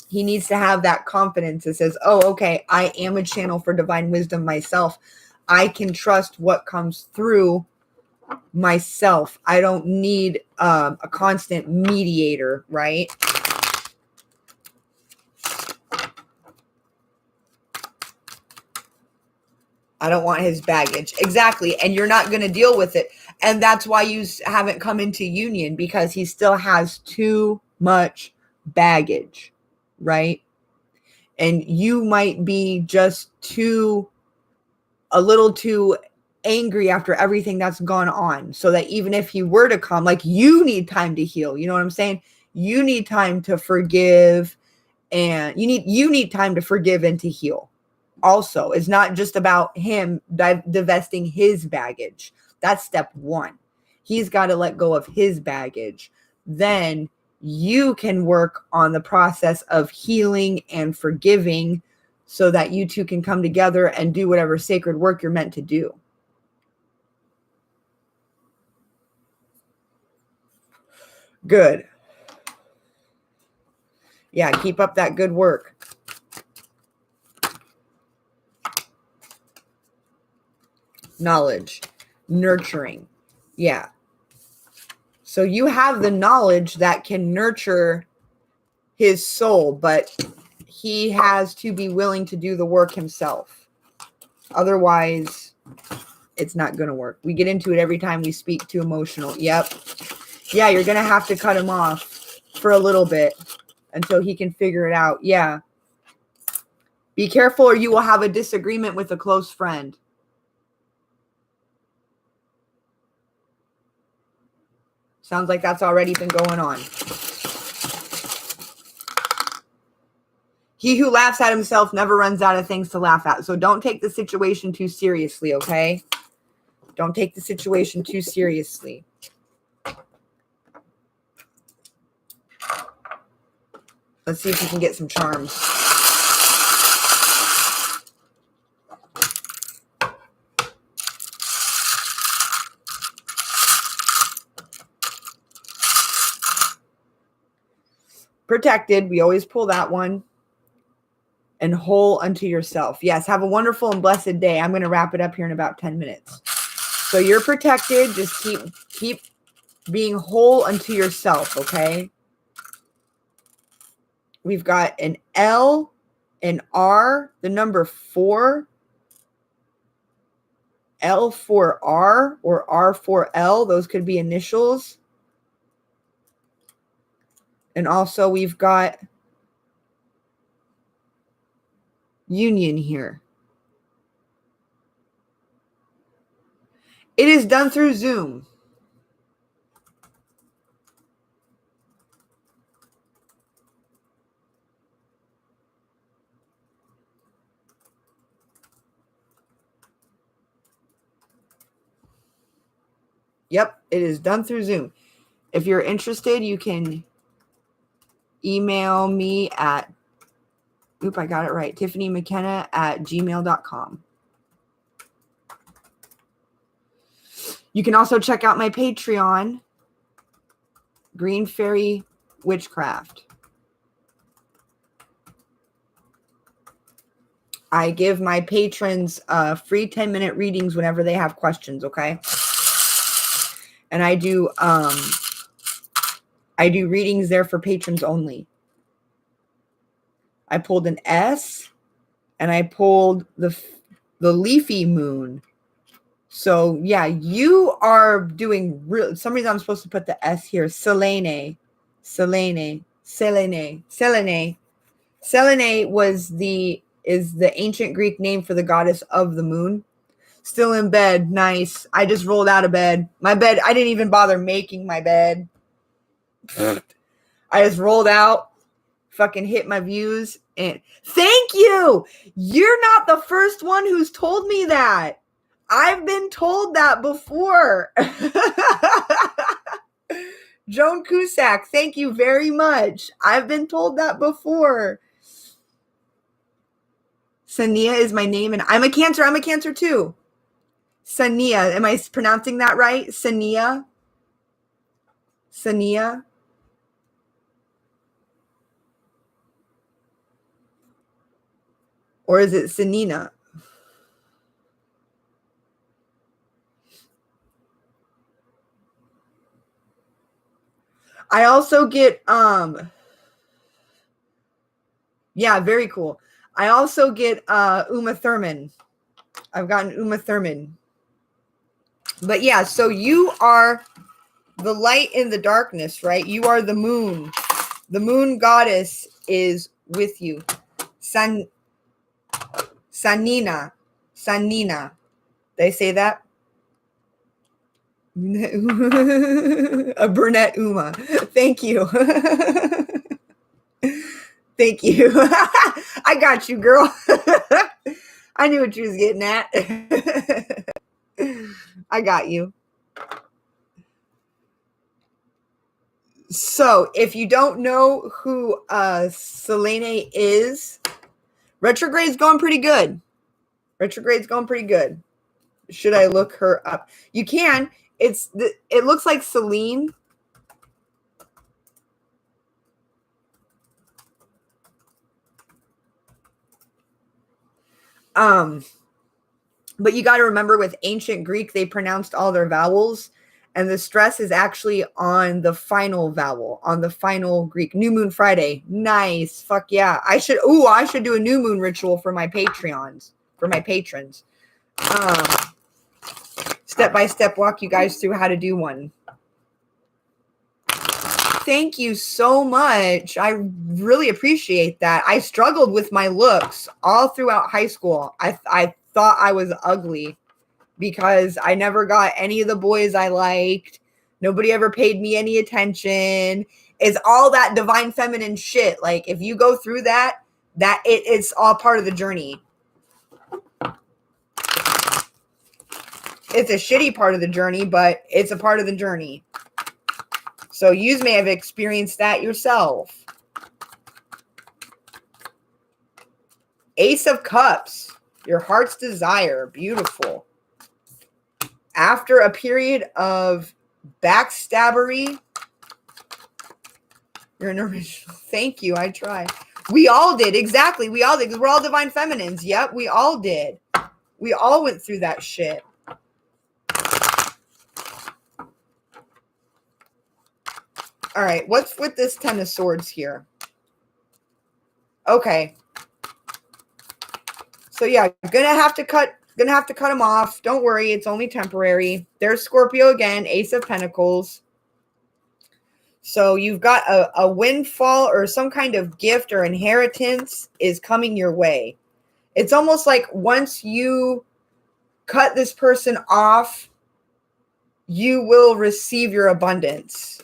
He needs to have that confidence that says, oh, okay, I am a channel for divine wisdom myself. I can trust what comes through myself. I don't need a constant mediator, right? I don't want his baggage. Exactly. And you're not going to deal with it. And that's why you haven't come into union, because he still has too much baggage, right? And you might be just a little too angry after everything that's gone on, so that even if he were to come, like, you need time to heal. You know what I'm saying? You need time to forgive, and you need time to forgive and to heal. Also, it's not just about him divesting his baggage. That's step 1. He's got to let go of his baggage. Then you can work on the process of healing and forgiving, so that you two can come together and do whatever sacred work you're meant to do. Good. Yeah, keep up that good work. Knowledge. Nurturing. Yeah. So you have the knowledge that can nurture his soul, but he has to be willing to do the work himself. Otherwise, it's not going to work. We get into it every time we speak too emotional. Yep. Yeah, you're going to have to cut him off for a little bit until he can figure it out. Yeah. Be careful or you will have a disagreement with a close friend. Sounds like that's already been going on. He who laughs at himself never runs out of things to laugh at. So don't take the situation too seriously, okay? Don't take the situation too seriously. Let's see if we can get some charms. Protected. We always pull that one. And whole unto yourself. Yes, have a wonderful and blessed day. I'm going to wrap it up here in about 10 minutes. So you're protected. Just keep being whole unto yourself, okay? We've got an L, an R, the number 4, L for R or R for L. Those could be initials. And also we've got union here. It is done through Zoom. Yep, it is done through Zoom. If you're interested, you can email me at, I got it right, TiffanyMcKenna@gmail.com. You can also check out my Patreon, Green Fairy Witchcraft. I give my patrons free 10-minute readings whenever they have questions, okay? And I do readings there for patrons only. I pulled an S and I pulled the leafy moon. So yeah, you are doing real. Some reason I'm supposed to put the S here. Selene is the ancient Greek name for the goddess of the moon. Still in bed. Nice. I just rolled out of bed. My bed, I didn't even bother making my bed. I just rolled out, fucking hit my views, and thank you. You're not the first one who's told me that. I've been told that before. Joan Cusack, thank you very much. I've been told that before. Sania is my name, and I'm a Cancer. I'm a Cancer too. Sania. Am I pronouncing that right? Sania? Sania? Or is it Sanina? I also get, yeah, very cool. I also get Uma Thurman. I've gotten Uma Thurman. But yeah, so you are the light in the darkness, right? You are the moon. The moon goddess is with you. Sanina. They say that? A brunette Uma. Thank you. Thank you. I got you, girl. I knew what you was getting at. I got you. So, if you don't know who Selene is, retrograde's going pretty good. Should I look her up? You can. It looks like Celine. But you got to remember, with ancient Greek, they pronounced all their vowels, and the stress is actually on the final vowel, on the final Greek. New Moon Friday. Nice. Fuck yeah. I should do a new moon ritual for my Patreons, for my patrons. Step by step walk you guys through how to do one. Thank you so much. I really appreciate that. I struggled with my looks all throughout high school. I thought I was ugly because I never got any of the boys I liked. Nobody ever paid me any attention. It's all that divine feminine shit. Like, if you go through that it's all part of the journey. It's a shitty part of the journey, but it's a part of the journey. So you may have experienced that yourself. Ace of Cups, your heart's desire. Beautiful. After a period of backstabbery, you're an original. Thank you. I try. We all did. Exactly. We all did. Because we're all divine feminines. Yep. We all did. We all went through that shit. All right. What's with this 10 of Swords here? Okay. So yeah, gonna have to cut them off. Don't worry, it's only temporary. There's Scorpio again, Ace of Pentacles. So you've got a windfall or some kind of gift or inheritance is coming your way. It's almost like once you cut this person off, you will receive your abundance.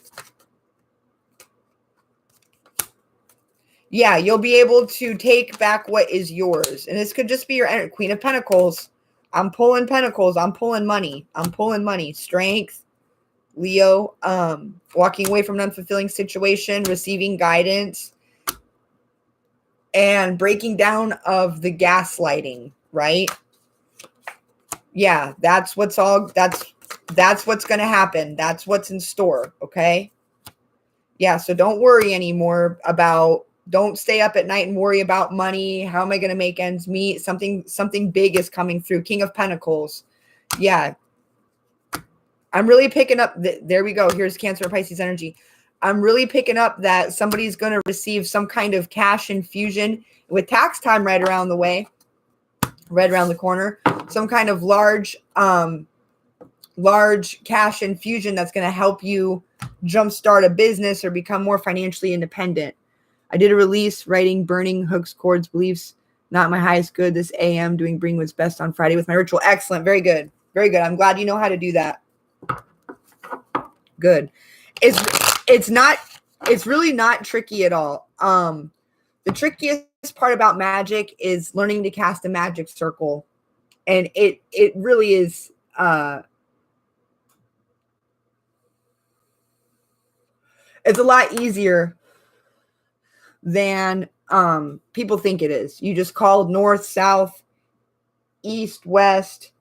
Yeah, you'll be able to take back what is yours. And this could just be your Queen of Pentacles. I'm pulling Pentacles. I'm pulling money. I'm pulling money. Strength. Leo. Walking away from an unfulfilling situation. Receiving guidance. And breaking down of the gaslighting. Right? Yeah, that's what's going to happen. That's what's in store. Okay? Yeah, so don't worry anymore about... Don't stay up at night and worry about money. How am I going to make ends meet? Something big is coming through. King of Pentacles. Yeah. I'm really picking up. There we go. Here's Cancer or Pisces energy. I'm really picking up that somebody's going to receive some kind of cash infusion with tax time right around the way. Right around the corner. Some kind of large cash infusion that's going to help you jumpstart a business or become more financially independent. I did a release, writing, burning, hooks, cords, beliefs, not my highest good. This AM bring what's best on Friday with my ritual. Excellent. Very good. Very good. I'm glad you know how to do that. Good. It's really not tricky at all. The trickiest part about magic is learning to cast a magic circle. And it really is, it's a lot easier than people think it is. You just call north, south, east, west.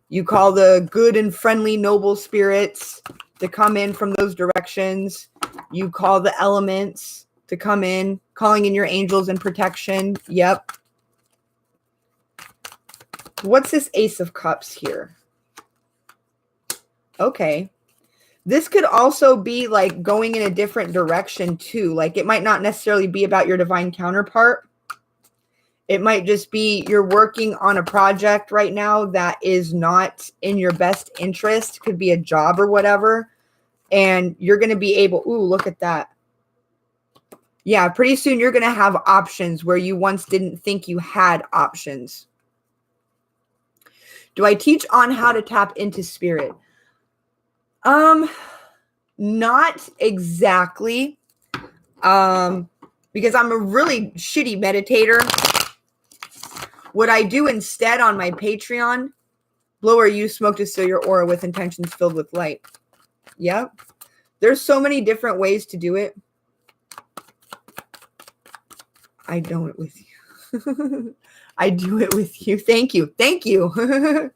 You call the good and friendly noble spirits to come in from those directions. You call the elements to come in, calling in your angels and protection. Yep. What's this Ace of Cups here? Okay. This could also be like going in a different direction too. Like, it might not necessarily be about your divine counterpart. It might just be you're working on a project right now that is not in your best interest. Could be a job or whatever. And you're going to be able, ooh, look at that. Yeah, pretty soon you're going to have options where you once didn't think you had options. Do I teach on how to tap into spirit? Not exactly. Because I'm a really shitty meditator. What I do instead on my Patreon, blow or use smoke to seal your aura with intentions filled with light. Yep. There's so many different ways to do it. I do it with you. I do it with you. Thank you. Thank you.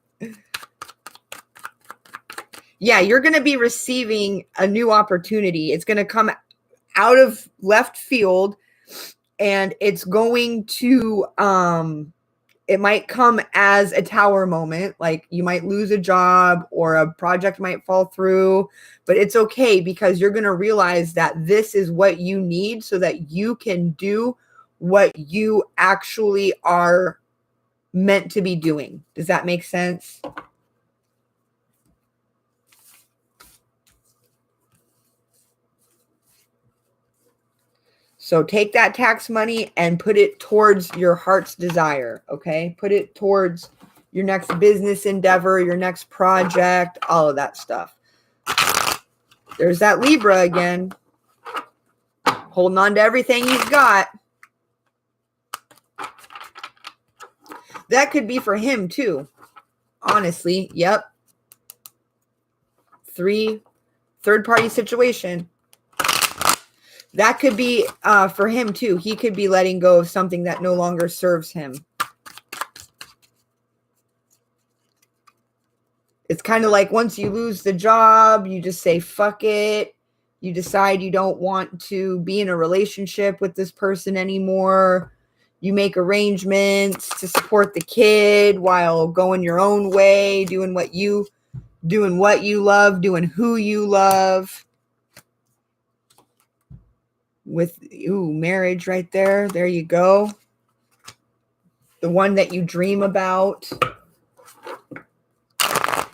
Yeah, you're going to be receiving a new opportunity. It's going to come out of left field, and it's going to it might come as a tower moment, like you might lose a job or a project might fall through, but it's okay because you're going to realize that this is what you need so that you can do what you actually are meant to be doing. Does that make sense? So take that tax money and put it towards your heart's desire, okay? Put it towards your next business endeavor, your next project, all of that stuff. There's that Libra again, holding on to everything he's got. That could be for him too, honestly. Yep. 3, third-party situation. That could be for him too. He could be letting go of something that no longer serves him. It's kind of like once you lose the job, you just say, fuck it. You decide you don't want to be in a relationship with this person anymore. You make arrangements to support the kid while going your own way, doing what you love, doing who you love. With marriage right there. There you go. The one that you dream about.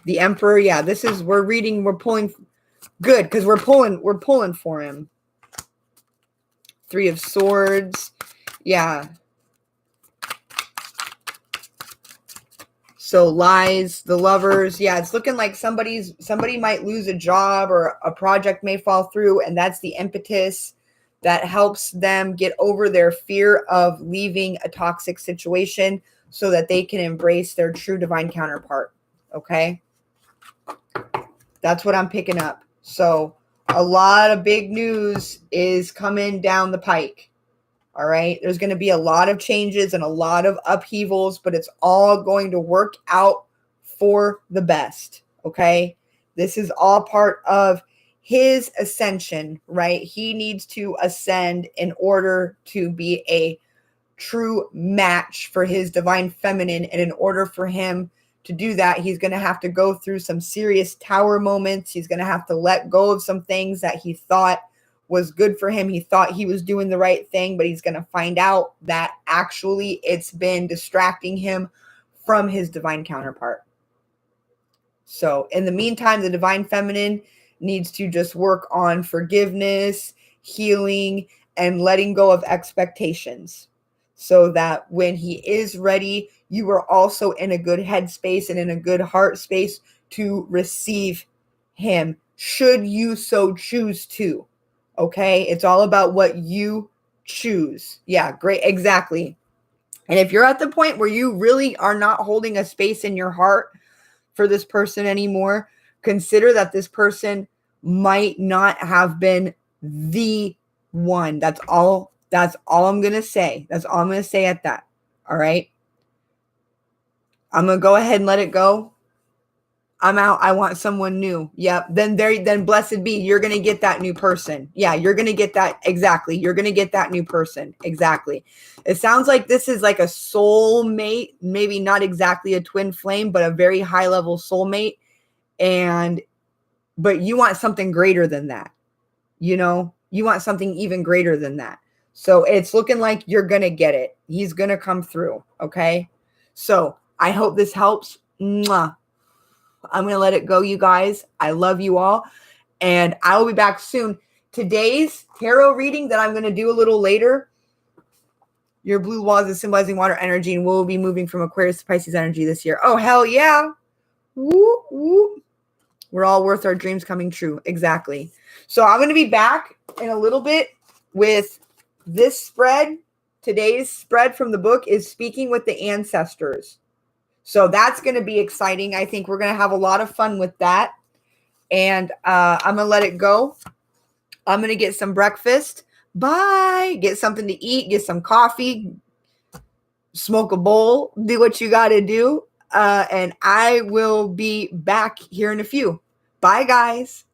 The Emperor. Yeah, we're pulling good because we're pulling for him. 3 of Swords. Yeah. So lies, the Lovers. Yeah, it's looking like somebody might lose a job or a project may fall through, and that's the impetus that helps them get over their fear of leaving a toxic situation so that they can embrace their true divine counterpart. Okay? That's what I'm picking up. So a lot of big news is coming down the pike. All right? There's going to be a lot of changes and a lot of upheavals, but it's all going to work out for the best. Okay? This is all part of his ascension, right? He needs to ascend in order to be a true match for his divine feminine. And in order for him to do that, he's going to have to go through some serious tower moments. He's going to have to let go of some things that he thought was good for him. He thought he was doing the right thing, but he's going to find out that actually it's been distracting him from his divine counterpart. So in the meantime, the divine feminine needs to just work on forgiveness, healing, and letting go of expectations so that when he is ready, you are also in a good headspace and in a good heart space to receive him, should you so choose to. Okay? It's all about what you choose. Yeah, great. Exactly. And if you're at the point where you really are not holding a space in your heart for this person anymore, consider that this person might not have been the one. That's all I'm going to say. That's all I'm going to say at that. All right. I'm going to go ahead and let it go. I'm out. I want someone new. Yep. Then blessed be. You're going to get that new person. Yeah. You're going to get that. Exactly. You're going to get that new person. Exactly. It sounds like this is like a soulmate, maybe not exactly a twin flame, but a very high level soulmate. But you want something greater than that. You want something even greater than that. So it's looking like you're going to get it. He's going to come through. Okay. So I hope this helps. Mwah. I'm going to let it go, you guys. I love you all. And I will be back soon. Today's tarot reading that I'm going to do a little later. Your blue walls is symbolizing water energy, and we'll be moving from Aquarius to Pisces energy this year. Oh, hell yeah. Woo, woo. We're all worth our dreams coming true. Exactly. So I'm going to be back in a little bit with this spread. Today's spread from the book is Speaking with the Ancestors. So that's going to be exciting. I think we're going to have a lot of fun with that. And I'm going to let it go. I'm going to get some breakfast. Bye. Get something to eat. Get some coffee. Smoke a bowl. Do what you got to do. And I will be back here in a few. Bye, guys.